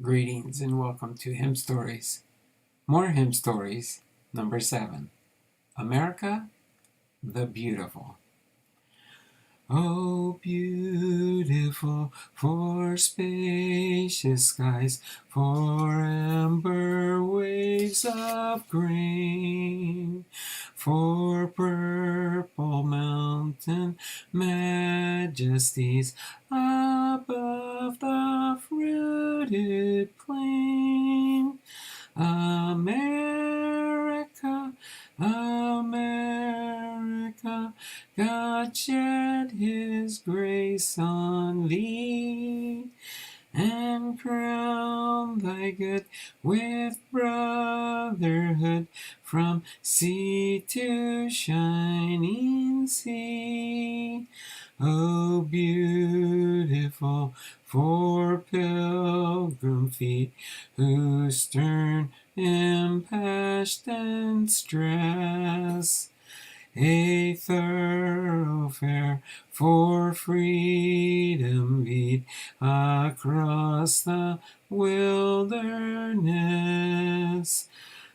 Greetings and welcome to Hymn Stories. More Hymn Stories, number 7. America the Beautiful. Oh, beautiful for spacious skies, for amber waves of grain, for purple mountain majesties above the fruited plain. America, America, God shed His grace on thee, and crown thy good with brotherhood from sea to shining sea. Oh, beautiful for pilgrim feet whose stern impassioned stress a thoroughfare for freedom beat across the wilderness.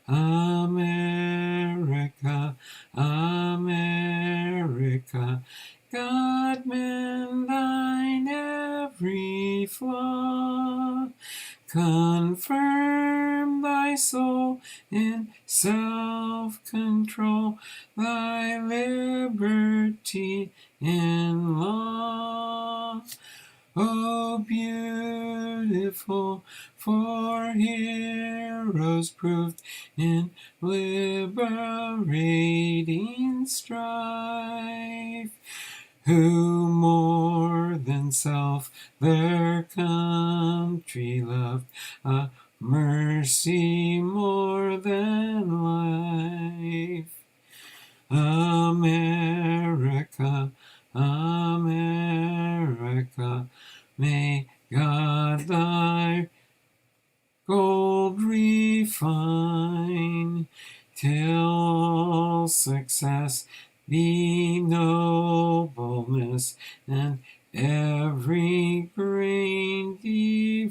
America, America, God mend thine every flaw, confirm thy soul in self-control, thy liberty in law. Oh, beautiful for heroes proved in liberating strife, who more than self their country loved, a mercy more than life. America, America, may God thy gold refine, till all success be nobleness, and every grain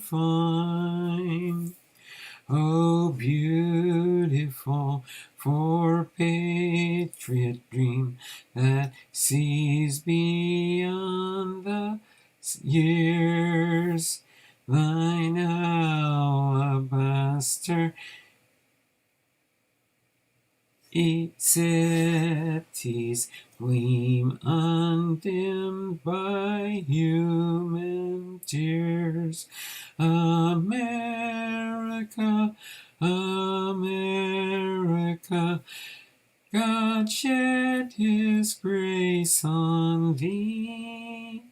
divine. Oh, beautiful for patriot dream that sees beyond the years, thine alabaster cities gleam undimmed by human tears. America, America, God shed His grace on thee,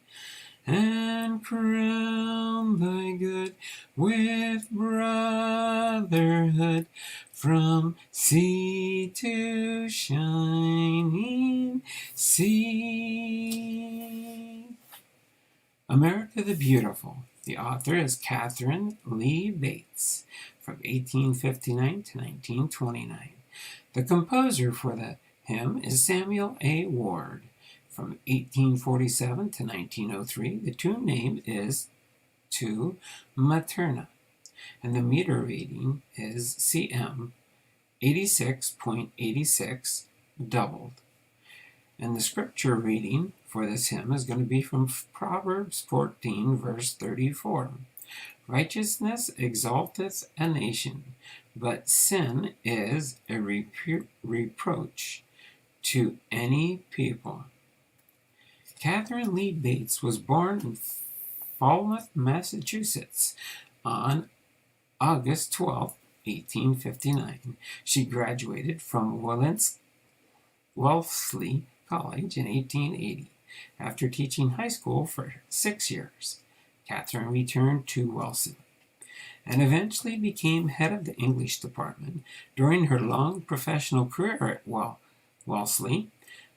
and crown thy good with brotherhood from sea to shining sea. America the Beautiful. The author is Catherine Lee Bates, from 1859 to 1929. The composer for the hymn is Samuel A. Ward. From 1847 to 1903, the tune name is To Materna, and the meter reading is CM 86.86 doubled. And the scripture reading for this hymn is going to be from Proverbs 14, verse 34. Righteousness exalteth a nation, but sin is a reproach to any people. Catherine Lee Bates was born in Falmouth, Massachusetts on August 12, 1859. She graduated from Wellesley College in 1880. After teaching high school for 6 years, Catherine returned to Wellesley and eventually became head of the English department. During her long professional career at Wellesley,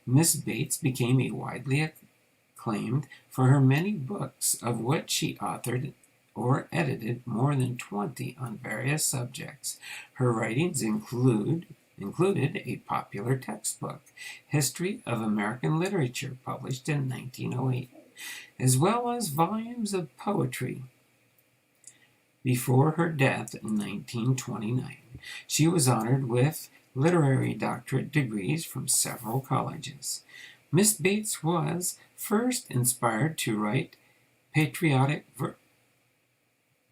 Miss Bates became a widely acclaimed for her many books, of which she authored or edited more than 20 on various subjects. Her writings included a popular textbook, History of American Literature, published in 1908, as well as volumes of poetry Before her death in 1929, she was honored with literary doctorate degrees from several colleges. Miss Bates was first inspired to write patriotic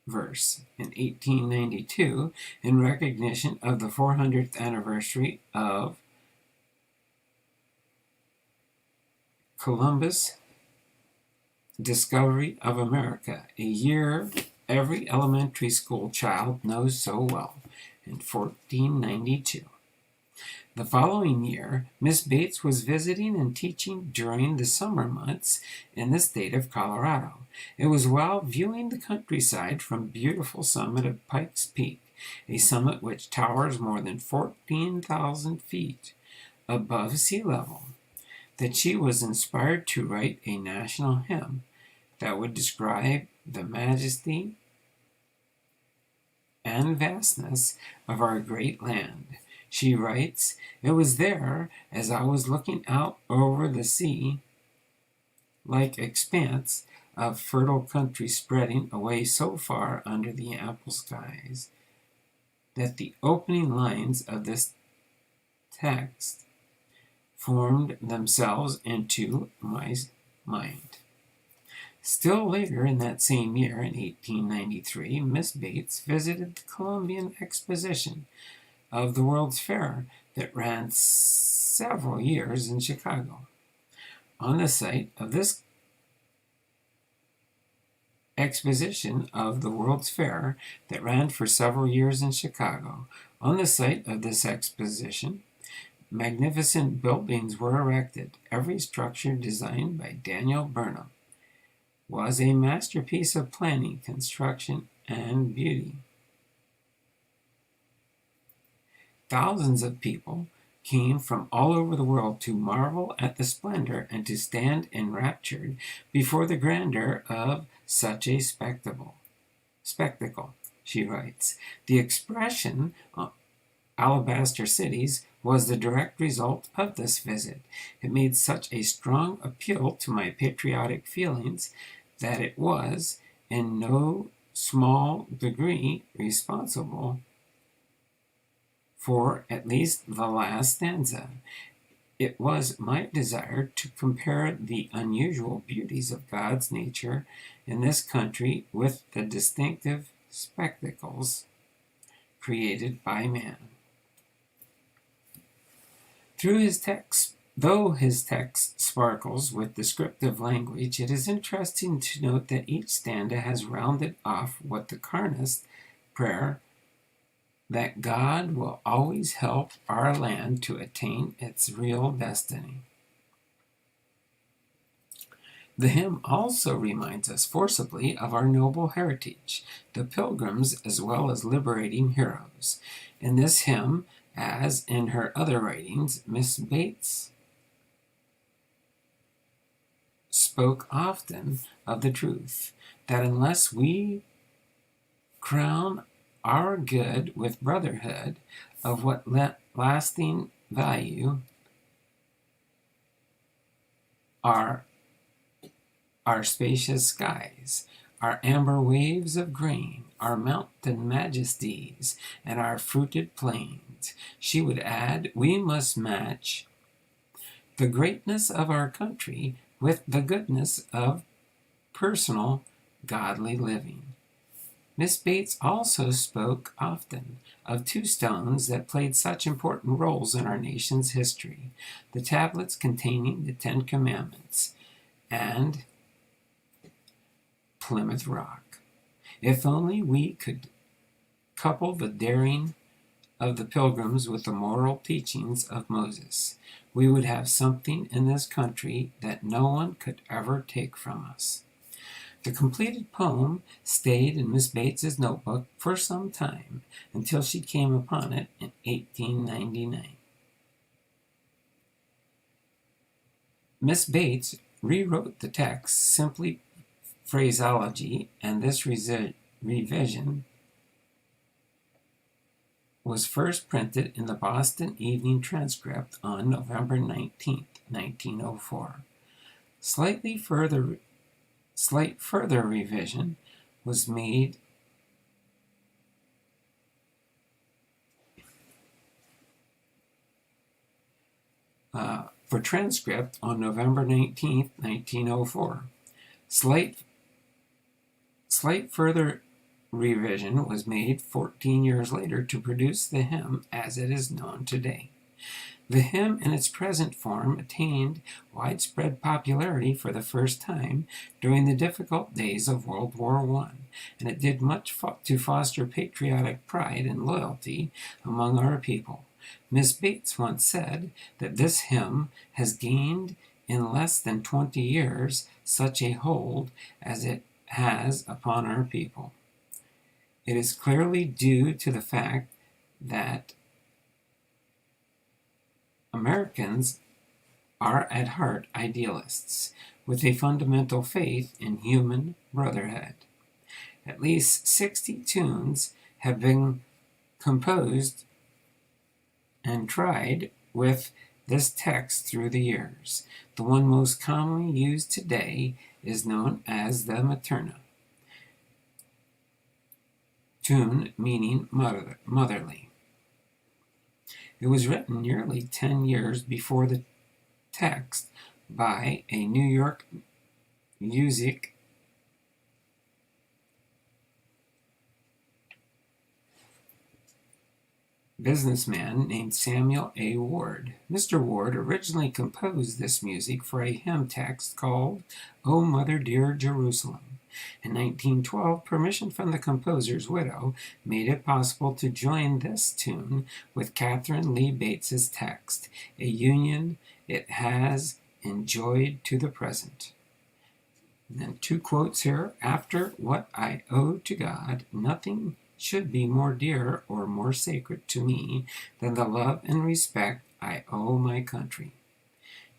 verse in 1892 in recognition of the 400th anniversary of Columbus' discovery of America, a year every elementary school child knows so well, in 1492. The following year, Miss Bates was visiting and teaching during the summer months in the state of Colorado. It was while viewing the countryside from beautiful summit of Pikes Peak, a summit which towers more than 14,000 feet above sea level, that she was inspired to write a national hymn that would describe the majesty and vastness of our great land. She writes, "It was there, as I was looking out over the sea, like expanse of fertile country spreading away so far under the ample skies, that the opening lines of this text formed themselves into my mind." Still later in that same year, in 1893, Miss Bates visited the Columbian Exposition of the World's Fair that ran several years in Chicago. On the site of this exposition of the World's Fair that ran for several years in Chicago, on the site of this exposition, magnificent buildings were erected. Every structure designed by Daniel Burnham was a masterpiece of planning, construction, and beauty. Thousands of people came from all over the world to marvel at the splendor and to stand enraptured before the grandeur of such a spectacle. She writes, "The expression, alabaster cities, was the direct result of this visit. It made such a strong appeal to my patriotic feelings that it was, in no small degree, responsible for at least the last stanza. It was my desire to compare the unusual beauties of God's nature in this country with the distinctive spectacles created by man." Though his text sparkles with descriptive language, it is interesting to note that each stanza has rounded off what the Carnist prayer that God will always help our land to attain its real destiny. The hymn also reminds us forcibly of our noble heritage, the Pilgrims as well as liberating heroes. In this hymn, as in her other writings, Miss Bates spoke often of the truth that unless we crown our good with brotherhood, of what lasting value are our spacious skies, our amber waves of grain, our mountain majesties, and our fruited plains. She would add, we must match the greatness of our country with the goodness of personal, godly living. Miss Bates also spoke often of two stones that played such important roles in our nation's history, the tablets containing the Ten Commandments and Plymouth Rock. If only we could couple the daring of the Pilgrims with the moral teachings of Moses, we would have something in this country that no one could ever take from us. The completed poem stayed in Miss Bates's notebook for some time, until she came upon it in 1899. Miss Bates rewrote the text, simply phraseology, and this revision was first printed in the Boston Evening Transcript on November 19, 1904. Slight further revision was made for transcript on November 19th, 1904. Slight further revision was made 14 years later to produce the hymn as it is known today. The hymn in its present form attained widespread popularity for the first time during the difficult days of World War I, and it did much to foster patriotic pride and loyalty among our people. Miss Bates once said that this hymn has gained in less than 20 years such a hold as it has upon our people. It is clearly due to the fact that Americans are at heart idealists, with a fundamental faith in human brotherhood. At least 60 tunes have been composed and tried with this text through the years. The one most commonly used today is known as the Materna, tune meaning motherly. It was written nearly 10 years before the text by a New York music businessman named Samuel A. Ward. Mr. Ward originally composed this music for a hymn text called "O Mother Dear Jerusalem." In 1912, permission from the composer's widow made it possible to join this tune with Catherine Lee Bates's text, a union it has enjoyed to the present. And then 2 quotes here. "After what I owe to God, nothing should be more dear or more sacred to me than the love and respect I owe my country."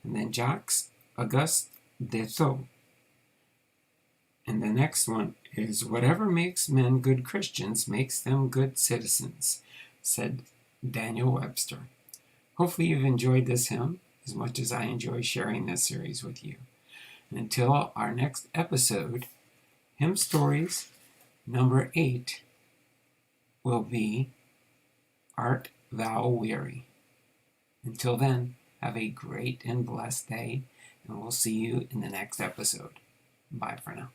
And then Jacques Auguste Dethau. And the next one is, "Whatever makes men good Christians makes them good citizens," said Daniel Webster. Hopefully you've enjoyed this hymn as much as I enjoy sharing this series with you. And until our next episode, Hymn Stories number 8 will be "Art Thou Weary?" Until then, have a great and blessed day, and we'll see you in the next episode. Bye for now.